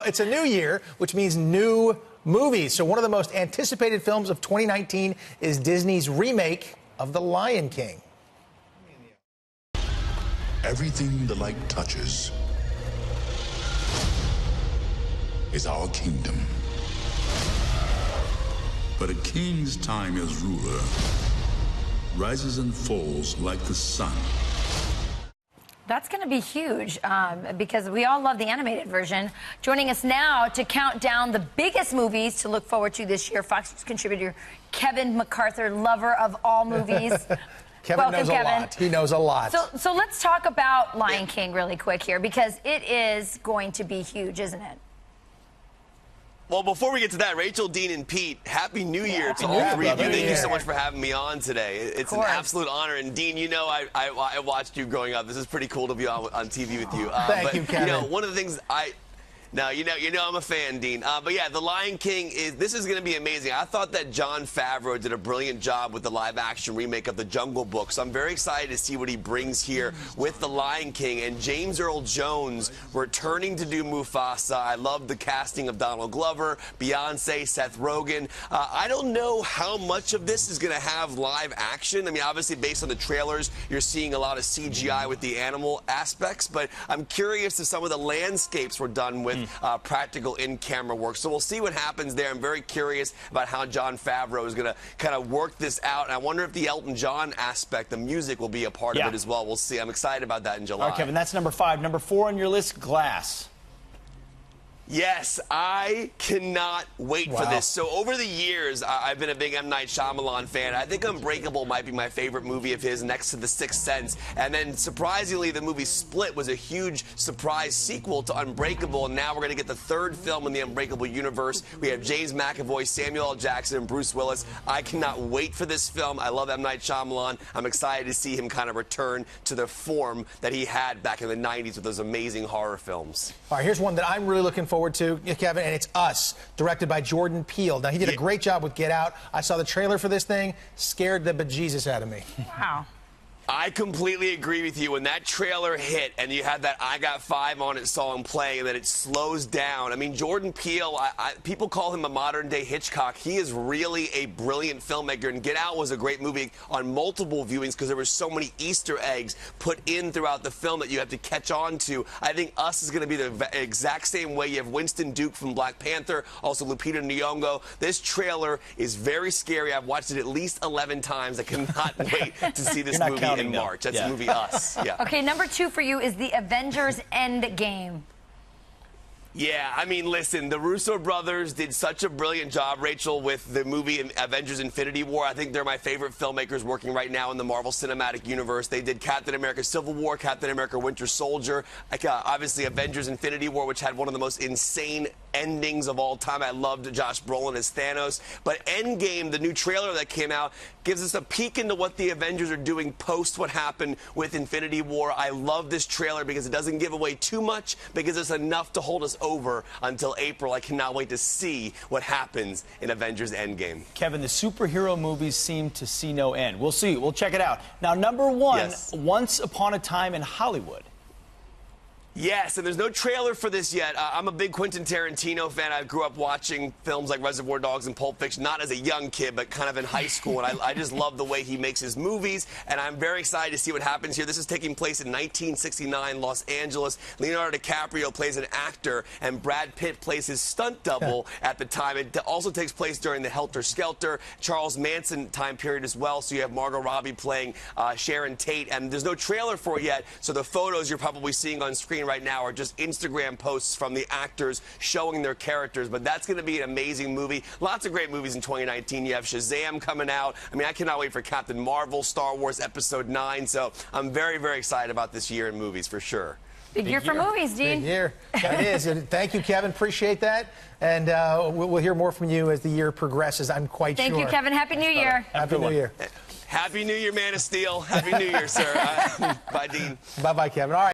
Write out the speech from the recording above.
It's a new year, which means new movies. So one of the most anticipated films of 2019 is Disney's remake of The Lion King. Everything the light touches is our kingdom. But a king's time as ruler rises and falls like the sun. That's going to be huge because we all love the animated version. Joining us now to count down the biggest movies to look forward to this year, Fox News contributor Kevin McArthur, lover of all movies. Kevin knows a lot. He knows a lot. So let's talk about Lion King really quick here because it is going to be huge, isn't it? Well, before we get to that, Rachel, Dean, and Pete, Happy New Year to all three of you. Thank you so much for having me on today. It's an absolute honor. And Dean, you know I watched you growing up. This is pretty cool to be on TV with you. Thank you, Kevin. You know, one of the things you know I'm a fan, Dean. But yeah, The Lion King this is going to be amazing. I thought that Jon Favreau did a brilliant job with the live-action remake of The Jungle Book. So I'm very excited to see what he brings here with The Lion King. And James Earl Jones returning to do Mufasa. I love the casting of Donald Glover, Beyonce, Seth Rogen. I don't know how much of this is going to have live action. I mean, obviously, based on the trailers, you're seeing a lot of CGI with the animal aspects. But I'm curious if some of the landscapes were done with practical in-camera work. So we'll see what happens there. I'm very curious about how Jon Favreau is going to kind of work this out. And I wonder if the Elton John aspect, the music, will be a part of it as well. We'll see. I'm excited about that in July. All right, Kevin, that's number 5. Number 4 on your list, Glass. Yes, I cannot wait for this. So over the years, I've been a big M. Night Shyamalan fan. I think Unbreakable might be my favorite movie of his next to The Sixth Sense. And then surprisingly, the movie Split was a huge surprise sequel to Unbreakable. And now we're going to get the third film in the Unbreakable universe. We have James McAvoy, Samuel L. Jackson, and Bruce Willis. I cannot wait for this film. I love M. Night Shyamalan. I'm excited to see him kind of return to the form that he had back in the 90s with those amazing horror films. All right, here's one that I'm really looking forward to, Kevin, and it's Us, directed by Jordan Peele. Now, he did a great job with Get Out. I saw the trailer for this thing, scared the bejesus out of me. Wow. I completely agree with you. When that trailer hit and you had that I Got 5 on It song playing and then it slows down. I mean, Jordan Peele, people call him a modern-day Hitchcock. He is really a brilliant filmmaker, and Get Out was a great movie on multiple viewings because there were so many Easter eggs put in throughout the film that you have to catch on to. I think Us is going to be the exact same way. You have Winston Duke from Black Panther, also Lupita Nyong'o. This trailer is very scary. I've watched it at least 11 times. I cannot wait to see this movie in March. That's the movie Us. Yeah. Okay, number 2 for you is The Avengers Endgame. Yeah, I mean, listen, the Russo brothers did such a brilliant job, Rachel, with the movie Avengers Infinity War. I think they're my favorite filmmakers working right now in the Marvel Cinematic Universe. They did Captain America Civil War, Captain America Winter Soldier, obviously Avengers Infinity War, which had one of the most insane endings of all time. I loved Josh Brolin as Thanos. But Endgame, the new trailer that came out, gives us a peek into what the Avengers are doing post what happened with Infinity War. I love this trailer because it doesn't give away too much, but gives us enough to hold us over until April. I cannot wait to see what happens in Avengers Endgame. Kevin, the superhero movies seem to see no end. We'll see. We'll check it out. Now, number 1, Once Upon a Time in Hollywood. Yes, and there's no trailer for this yet. I'm a big Quentin Tarantino fan. I grew up watching films like Reservoir Dogs and Pulp Fiction, not as a young kid, but kind of in high school. And I just love the way he makes his movies, and I'm very excited to see what happens here. This is taking place in 1969 Los Angeles. Leonardo DiCaprio plays an actor, and Brad Pitt plays his stunt double at the time. It also takes place during the Helter Skelter, Charles Manson time period as well. So you have Margot Robbie playing Sharon Tate, and there's no trailer for it yet. So the photos you're probably seeing on screen right now are just Instagram posts from the actors showing their characters, but that's going to be an amazing movie. Lots of great movies in 2019. You have Shazam coming out. I mean, I cannot wait for Captain Marvel, Star Wars Episode 9, so I'm very, very excited about this year in movies for sure. Big year for movies, Dean. Big year. It is. And thank you, Kevin. Appreciate that. And we'll hear more from you as the year progresses, I'm quite sure. Thank you, Kevin. Happy New Year. Happy New Year. Happy New Year, Man of Steel. Happy New Year, sir. Bye, Dean. Bye-bye, Kevin. All right.